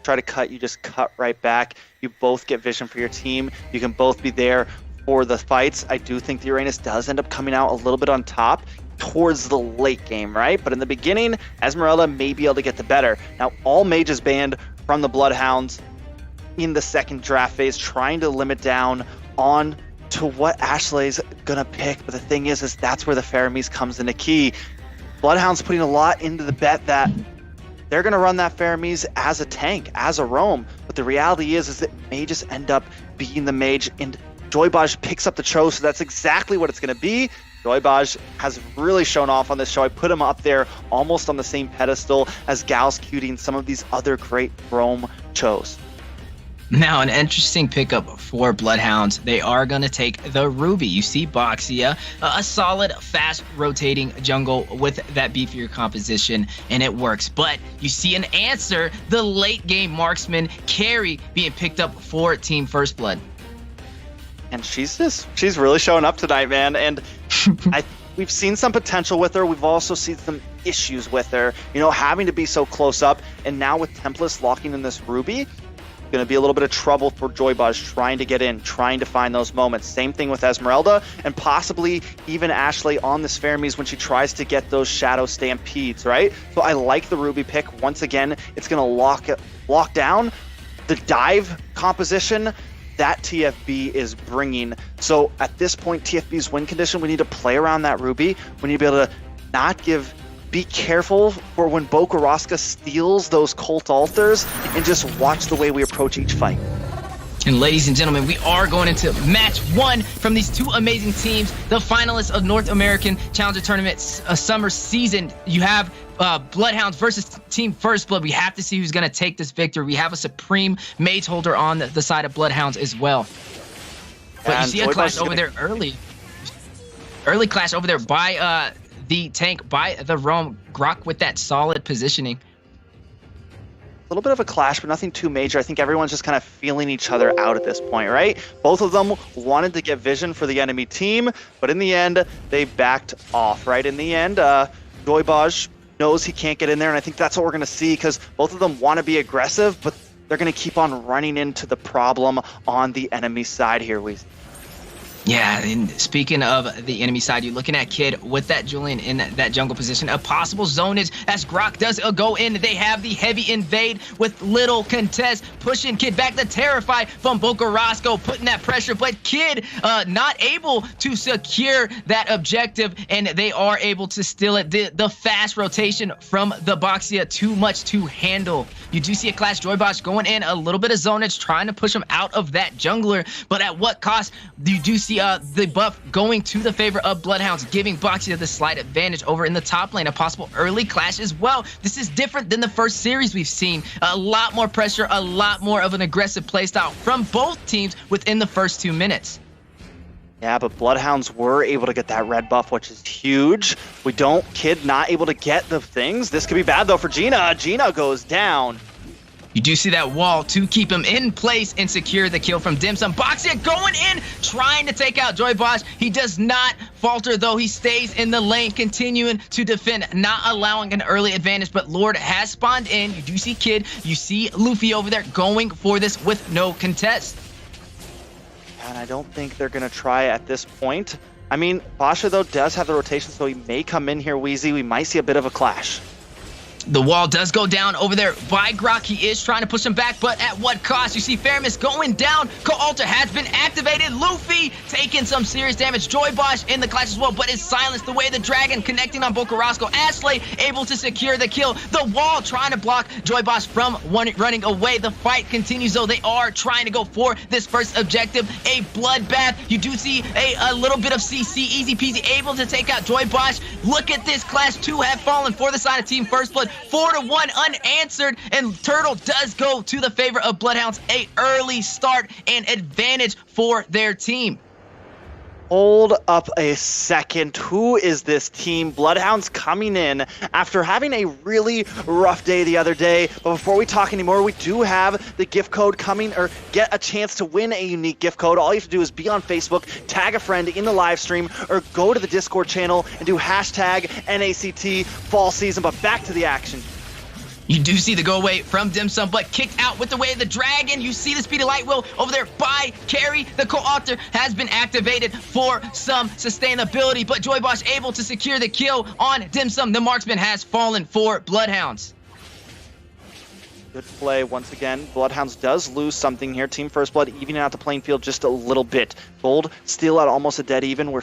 try to cut, you just cut right back. You both get vision for your team. You can both be there for the fights. I do think the Uranus does end up coming out a little bit on top towards the late game, right? But in the beginning, Esmeralda may be able to get the better. Now, all mages banned from the Bloodhounds in the second draft phase, trying to limit down on to what Ashley's gonna pick. But the thing is that's where the Faramis comes into key. Bloodhound's putting a lot into the bet that they're gonna run that Faramis as a tank, as a roam. But the reality is that mages end up being the mage, and Joybaj picks up the Cho, so that's exactly what it's gonna be. Joybaj has really shown off on this show. I put him up there almost on the same pedestal as Gals Cutie, some of these other great roam Chos. Now, an interesting pickup for Bloodhounds. They are going to take the Ruby. You see Boxia, a solid, fast-rotating jungle with that beefier composition, and it works. But you see an answer, the late-game marksman, Carrie, being picked up for Team First Blood. And she's really showing up tonight, man. And we've seen some potential with her. We've also seen some issues with her, having to be so close up. And now with Tempest locking in this Ruby, going to be a little bit of trouble for Joybaj trying to get in, trying to find those moments. Same thing with Esmeralda, and possibly even Ashley on this Faramis when she tries to get those Shadow Stampedes, right? So I like the Ruby pick. Once again, it's going to lock down the dive composition that TFB is bringing. So at this point, TFB's win condition, we need to play around that Ruby. We need to be able to be careful for when Bokoroska steals those cult altars, and just watch the way we approach each fight. And ladies and gentlemen, we are going into match one from these two amazing teams, the finalists of North American Challenger Tournament summer season. You have Bloodhounds versus Team First Blood. We have to see who's going to take this victory. We have a supreme mage holder on the side of Bloodhounds as well. But you see a clash over there early. Early clash over there by the tank, by the roam. Grok with that solid positioning. A little bit of a clash, but nothing too major. I think everyone's just kind of feeling each other out at this point, right? Both of them wanted to get vision for the enemy team, but in the end, they backed off, right? In the end, Joybaj knows he can't get in there, and I think that's what we're going to see, because both of them want to be aggressive, but they're going to keep on running into the problem on the enemy side here, Weezy. Yeah, and speaking of the enemy side, you're looking at Kid with that Julian in that jungle position. A possible zonage as Grok does go in. They have the heavy invade with little contest, pushing Kid back. The Terrify from Bokorosco, putting that pressure, but Kid not able to secure that objective, and they are able to steal it. The fast rotation from the Boxia, too much to handle. You do see a clash. Joybaj going in, a little bit of zonage, trying to push him out of that jungler, but at what cost? You do see the buff going to the favor of Bloodhounds, giving Boxia the slight advantage over in the top lane. A possible early clash as well. This is different than the first series we've seen. A lot more pressure, a lot more of an aggressive playstyle from both teams within the first 2 minutes. Yeah, but Bloodhounds were able to get that red buff, which is huge. Kid not able to get the things. This could be bad though for Gina. Gina goes down. You do see that wall to keep him in place and secure the kill from Dim Sum. Boxia going in, trying to take out Joybaj. He does not falter, though. He stays in the lane, continuing to defend, not allowing an early advantage. But Lord has spawned in. You do see Kid. You see Luffy over there going for this with no contest. And I don't think they're going to try at this point. I mean, Basha, though, does have the rotation, so he may come in here, Wheezy. We might see a bit of a clash. The wall does go down over there by Grok. He is trying to push him back, but at what cost? You see Faramis going down. Co-alter has been activated. Luffy taking some serious damage. Joybaj in the clash as well, but is silenced. The way the dragon connecting on Bokorosco. Ashley able to secure the kill. The wall trying to block Joybaj from running away. The fight continues, though. They are trying to go for this first objective, a bloodbath. You do see a little bit of CC, easy peasy, able to take out Joybaj. Look at this clash. 2 have fallen for the side of Team First Blood. 4-1 unanswered, and Turtle does go to the favor of Bloodhounds. A early start and advantage for their team. Hold up a second. Who is this team? Bloodhounds coming in after having a really rough day the other day. But before we talk anymore, we do have the gift code coming, or get a chance to win a unique gift code. All you have to do is be on Facebook, tag a friend in the live stream, or go to the Discord channel and do hashtag NACT fall season. But back to the action. You do see the go away from Dim Sum, but kicked out with the way of the dragon. You see the speedy light wheel over there by Carry. The co-author has been activated for some sustainability, but Joy Bosch able to secure the kill on Dim Sum. The marksman has fallen for Bloodhounds. Good play once again. Bloodhounds does lose something here. Team First Blood evening out the playing field just a little bit. Gold still at almost a dead even. We're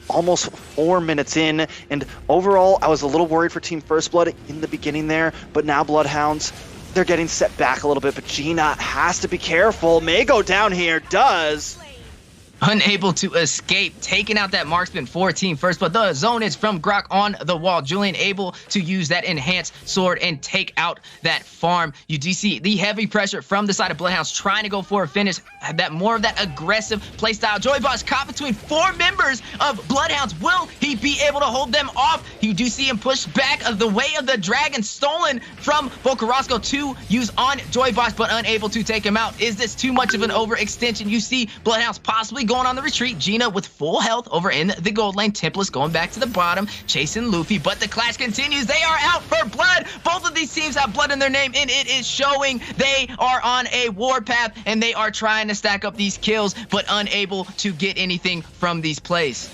almost 4 minutes in. And overall, I was a little worried for Team First Blood in the beginning there. But now Bloodhounds, they're getting set back a little bit. But Gina has to be careful. May go down here. Does. Unable to escape, taking out that marksman for Team First, but the zone is from Grok on the wall. Julian able to use that enhanced sword and take out that farm. You do see the heavy pressure from the side of Bloodhounds trying to go for a finish, that more of that aggressive playstyle. Joy Bosch caught between 4 members of Bloodhounds. Will he be able to hold them off? You do see him push back of the way of the dragon, stolen from Bocarasco to use on Joy Bosch, but unable to take him out. Is this too much of an overextension? You see Bloodhounds possibly going on the retreat. Gina with full health over in the gold lane. Tempest going back to the bottom, chasing Luffy, but the clash continues. They are out for blood. Both of these teams have blood in their name, and it is showing. They are on a warpath, and they are trying to stack up these kills, but unable to get anything from these plays.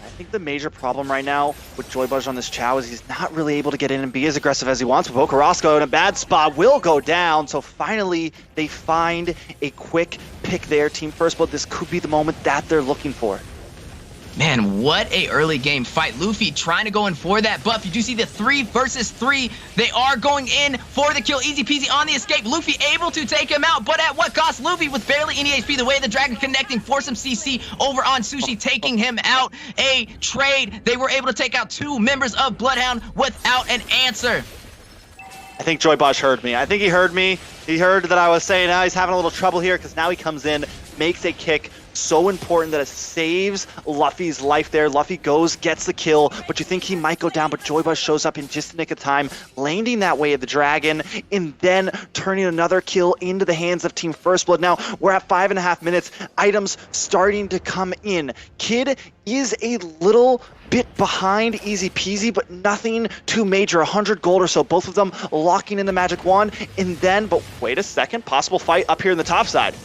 I think the major problem right now with Joy Bosch on this Chow is he's not really able to get in and be as aggressive as he wants. But Bocarasco in a bad spot will go down. So finally, they find a quick pick there. Team First Blood, this could be the moment that they're looking for. Man, what a early game fight. Luffy trying to go in for that buff. You do see the 3 versus 3. They are going in for the kill. Easy peasy on the escape. Luffy able to take him out, but at what cost? Luffy with barely any HP. The way the dragon connecting for some CC over on Sushi, taking him out. A trade. They were able to take out 2 members of Bloodhound without an answer. I think Joy Bosch heard me. I think he heard me. He heard that I was saying, he's having a little trouble here, because now he comes in, makes a kick. So important that it saves Luffy's life there. Luffy goes, gets the kill, but you think he might go down, but Joy Bosch shows up in just the nick of time, landing that way of the dragon, and then turning another kill into the hands of Team First Blood. Now, we're at 5.5 minutes. Items starting to come in. Kid is a little bit behind Easy Peasy, but nothing too major. 100 gold or so. Both of them locking in the magic wand, and then, but wait a second, possible fight up here in the top side.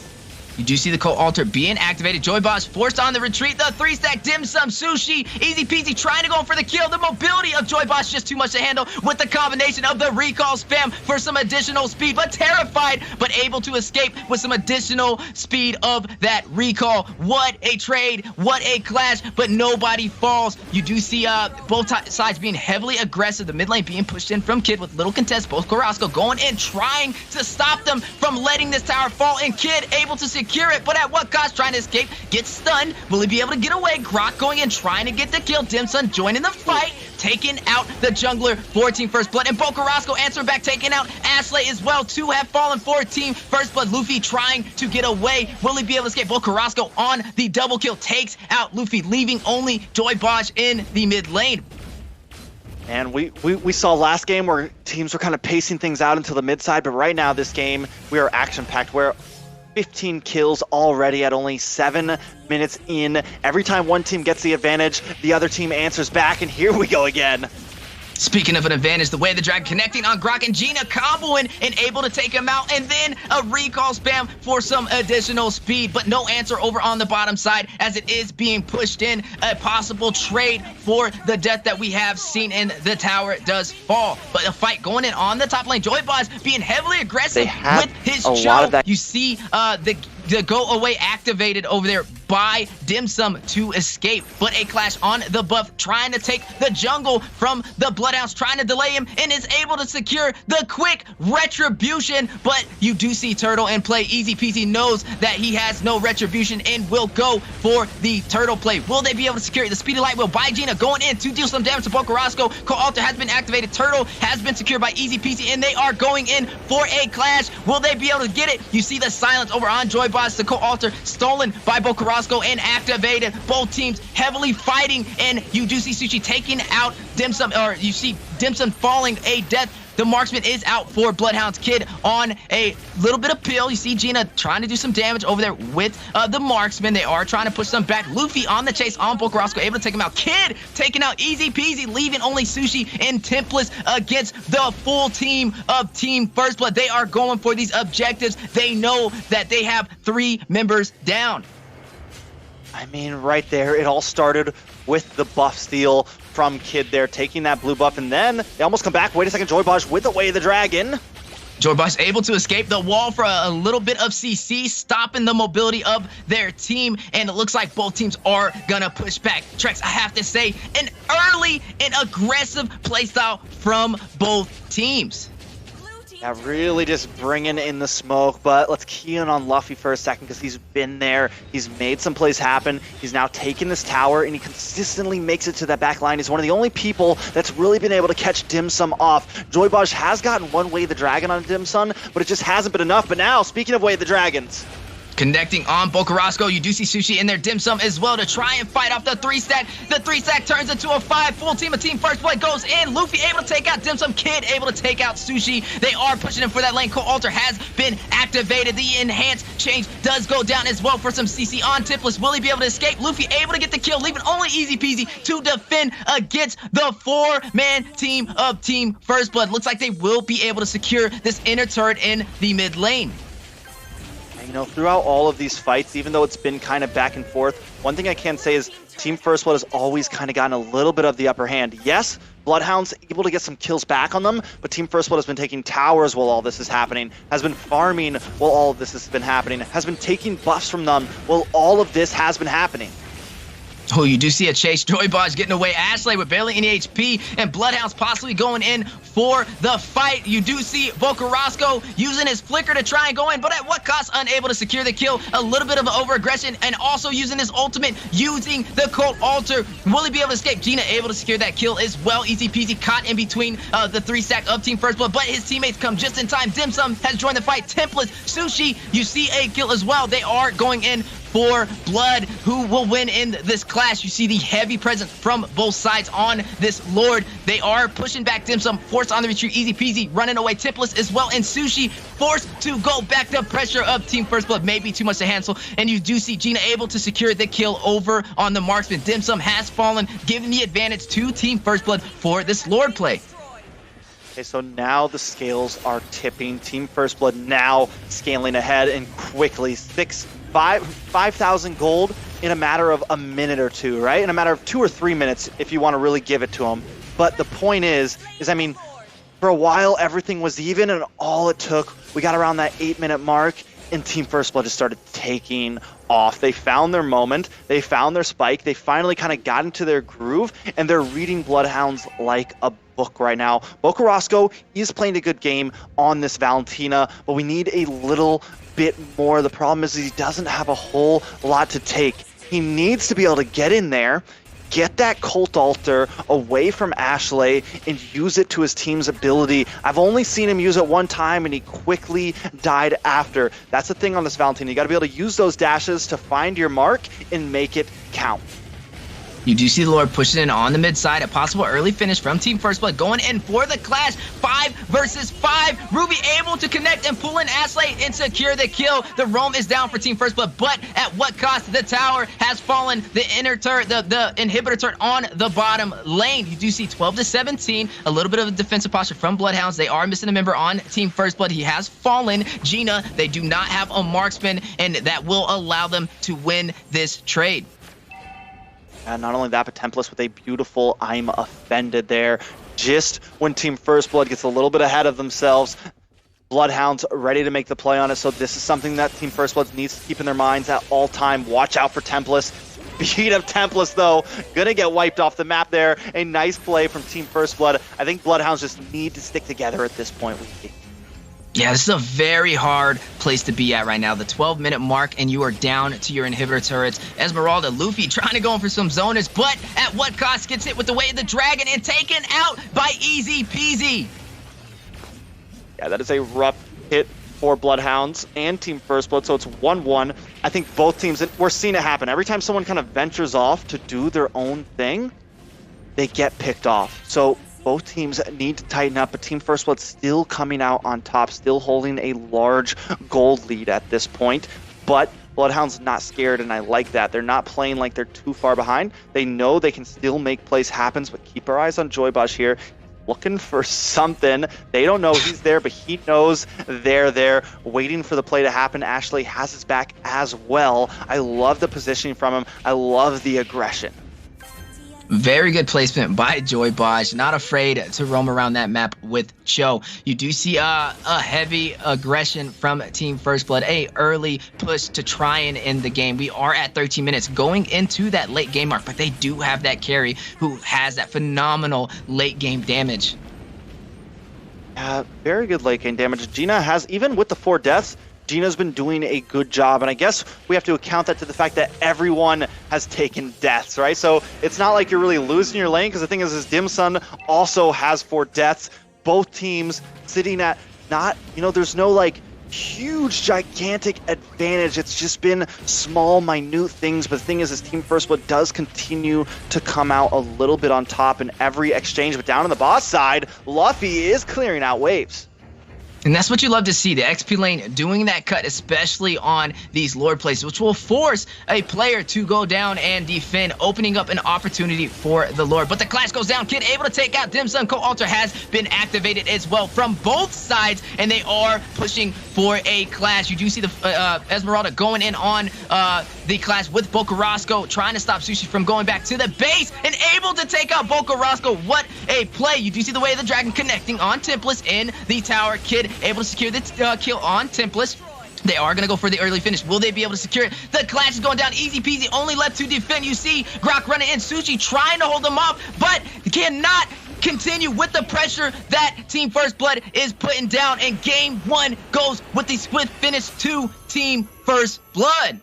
You do see the co-alter being activated. Joy Bosch forced on the retreat. The 3-stack Dim Sum Sushi. Easy peasy trying to go for the kill. The mobility of Joy Bosch just too much to handle with the combination of the recall spam for some additional speed, but terrified, but able to escape with some additional speed of that recall. What a trade. What a clash, but nobody falls. You do see both sides being heavily aggressive. The mid lane being pushed in from Kid with little contest. Both Carrasco going in, trying to stop them from letting this tower fall, and Kid able to secure it, but at what cost? Trying to escape, gets stunned. Will he be able to get away? Grok going in, trying to get the kill. Dim Sum joining the fight, taking out the jungler for Team First Blood, and Bocarasco answering back, taking out Ashley as well. 2 have fallen for Team First Blood. Luffy trying to get away. Will he be able to escape? Bocarasco on the double kill, takes out Luffy, leaving only Joy Bosch in the mid lane. And we saw last game where teams were kind of pacing things out until the mid side, but right now this game, we are action-packed, where 15 kills already at only 7 minutes in. Every time one team gets the advantage, the other team answers back, and here we go again. Speaking of an advantage, the way the dragon connecting on Grok and Gina comboing and able to take him out, and then a recall spam for some additional speed, but no answer over on the bottom side as it is being pushed in. A possible trade for the death that we have seen in the tower does fall, but a fight going in on the top lane. Joy Bosch being heavily aggressive with his show. You see the go away activated over there by Dim Sum to escape, but a clash on the buff, trying to take the jungle from the Bloodhounds, trying to delay him, and is able to secure the quick retribution. But you do see Turtle in play. Easy peasy knows that he has no retribution and will go for the turtle play. Will they be able to secure the speedy light wheel by Gina going in to deal some damage to Bocarasco? Co-alter has been activated. Turtle has been secured by Easy peasy, and they are going in for a clash. Will they be able to get it? You see the silence over on Joy Bosch. The co-alter stolen by Bocarasco and activated. Both teams heavily fighting, and you do see Sushi taking out Dim Sum, or you see Dim Sum falling a death The marksman is out for Bloodhounds. Kid on a little bit of peel. You see Gina trying to do some damage over there with the marksman. They are trying to push them back. Luffy on the chase on Bokarosco, able to take him out. Kid taken out easy peasy, leaving only Sushi and Templess against the full team of Team First Blood. They are going for these objectives. They know that they have 3 members down. I mean, right there, it all started with the buff steal from Kid there, taking that blue buff, and then they almost come back. Wait a second, Joybosh with the Way of the Dragon. Joybosh able to escape the wall for a little bit of CC, stopping the mobility of their team, and it looks like both teams are gonna push back. Trex, I have to say, an early and aggressive playstyle from both teams. Yeah, really just bringing in the smoke, but let's key in on Luffy for a second because he's been there. He's made some plays happen. He's now taken this tower, and he consistently makes it to that back line. He's one of the only people that's really been able to catch Dim Sum off. Joybosh has gotten one Way of the Dragon on Dim Sum, but it just hasn't been enough. But now, speaking of Way of the Dragons, connecting on Bokarosco, you do see Sushi in their Dim Sum as well to try and fight off the 3-stack. The 3-stack turns into a 5. Full team of Team First Blood goes in. Luffy able to take out Dim Sum. Kid able to take out Sushi. They are pushing him for that lane. Co-alter has been activated. The enhanced change does go down as well for some CC on Templess. Will he be able to escape? Luffy able to get the kill, leaving only easy peasy to defend against the 4-man team of Team First Blood. Looks like they will be able to secure this inner turret in the mid lane. you know, throughout all of these fights, even though it's been kind of back and forth, one thing I can say is Team First Blood has always kind of gotten a little bit of the upper hand. Yes, Bloodhounds able to get some kills back on them, but Team First Blood has been taking towers while all this is happening, has been farming while all of this has been happening, has been taking buffs from them while all of this has been happening. Oh, you do see a chase. Joybosh getting away. Ashley with barely any HP, and Bloodhounds possibly going in for the fight. You do see Bokarosco using his flicker to try and go in, but at what cost? Unable to secure the kill. A little bit of over-aggression, and also using his ultimate, using the Cult Altar. Will he be able to escape? Gina able to secure that kill as well. Easy peasy, caught in between the 3-stack of Team First Blood, but his teammates come just in time. Dim Sum has joined the fight. Template, Sushi, you see a kill as well. They are going in for blood. Who will win in this clash? You see the heavy presence from both sides on this Lord. They are pushing back Dim Sum, forced on the retreat, easy peasy, running away Templess as well, and Sushi forced to go back. The pressure of Team First Blood may be too much to handle, and you do see Gina able to secure the kill over on the marksman. Dim Sum has fallen, giving the advantage to Team First Blood for this Lord play. Okay, so now the scales are tipping. Team First Blood now scaling ahead and quickly. 5,000 gold in a matter of a minute or two, right? In a matter of 2 or 3 minutes if you want to really give it to them. But the point is I mean, for a while everything was even, and all it took, we got around that 8-minute mark, and Team First Blood just started taking off. They found their moment, they found their spike, they finally kind of got into their groove, and they're reading Bloodhounds like a book right now. Bokarosco is playing a good game on this Valentina, but we need a little bit more. The problem is he doesn't have a whole lot to take. He needs to be able to get in there, get that Cult Altar away from Ashley, and use it to his team's ability. I've only seen him use it one time, and he quickly died after. That's the thing on this Valentina. You got to be able to use those dashes to find your mark and make it count. You do see the Lord pushing in on the mid side. A possible early finish from Team First Blood going in for the clash. 5 versus 5. Ruby able to connect and pull in Ashley and secure the kill. The roam is down for Team First Blood, but at what cost? The tower has fallen. The inner turret, the inhibitor turret on the bottom lane. You do see 12 to 17. A little bit of a defensive posture from Bloodhounds. They are missing a member on Team First Blood. He has fallen. Gina, they do not have a marksman, and that will allow them to win this trade. And not only that, but Templess with a beautiful I'm offended there. Just when Team First Blood gets a little bit ahead of themselves, Bloodhounds ready to make the play on it. So this is something that Team First Blood needs to keep in their minds at all time. Watch out for Templess. Beat up Templess, though. Gonna get wiped off the map there. A nice play from Team First Blood. I think Bloodhounds just need to stick together at this point. Yeah, this is a very hard place to be at right now. The 12-minute mark, and you are down to your inhibitor turrets. Esmeralda, Luffy trying to go in for some zoners, but at what cost? Gets hit with the Way of the Dragon and taken out by Easy Peasy. Yeah, that is a rough hit for Bloodhounds and Team First Blood, so it's 1-1. I think both teams, and we're seeing it happen. Every time someone kind of ventures off to do their own thing, they get picked off. So both teams need to tighten up, but Team First Blood still coming out on top, still holding a large gold lead at this point. But Bloodhound's not scared, and I like that. They're not playing like they're too far behind. They know they can still make plays happen, but keep our eyes on Joybosh here. Looking for something. They don't know he's there, but he knows they're there, waiting for the play to happen. Ashley has his back as well. I love the positioning from him. I love the aggression. Very good placement by Joybosh. Not afraid to roam around that map with Cho. You do see a heavy aggression from Team First Blood. A early push to try and end the game. We are at 13 minutes going into that late game mark, but they do have that carry who has that phenomenal late game damage. Very good late game damage. Gina has, even with the 4 deaths, Gina's been doing a good job, and I guess we have to account that to the fact that everyone has taken deaths, right? So it's not like you're really losing your lane, because the thing is Dim Sun also has 4 deaths. Both teams sitting at not, there's no like huge, gigantic advantage. It's just been small, minute things, but the thing is Team First Blood does continue to come out a little bit on top in every exchange, but down on the boss side, Luffy is clearing out waves. And that's what you love to see, the XP lane doing that cut, especially on these Lord plays, which will force a player to go down and defend, opening up an opportunity for the Lord. But the clash goes down. Kid able to take out Dim Sun. Co-alter has been activated as well from both sides, and they are pushing for a clash. You do see the Esmeralda going in on the clash with Bocarasco, trying to stop Sushi from going back to the base, and able to take out Bocarasco. What a play. You do see the way of the dragon connecting on Tempest in the tower. Kid able to secure the kill on Tempest. They are going to go for the early finish. Will they be able to secure it? The clash is going down easy peasy. Only left to defend. You see Grok running in. Sushi trying to hold them off, but cannot continue with the pressure that Team First Blood is putting down. And game 1 goes with the split finish to Team First Blood.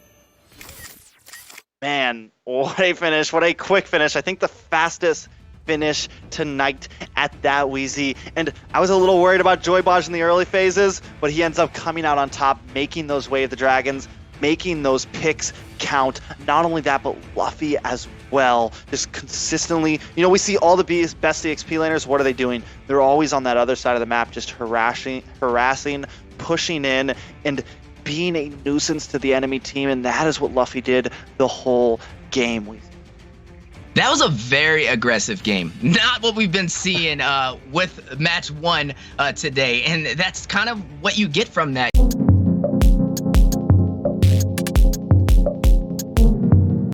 Man, what a finish. What a quick finish. I think the fastest finish tonight at that Wheezy. And I was a little worried about Joybosh in the early phases, but he ends up coming out on top, making those Way of the Dragons, making those picks count. Not only that, but Luffy as well. Just consistently, we see all the best XP laners. What are they doing? They're always on that other side of the map, just harassing, pushing in, and being a nuisance to the enemy team. And that is what Luffy did the whole game. That was a very aggressive game. Not what we've been seeing with match 1 today. And that's kind of what you get from that.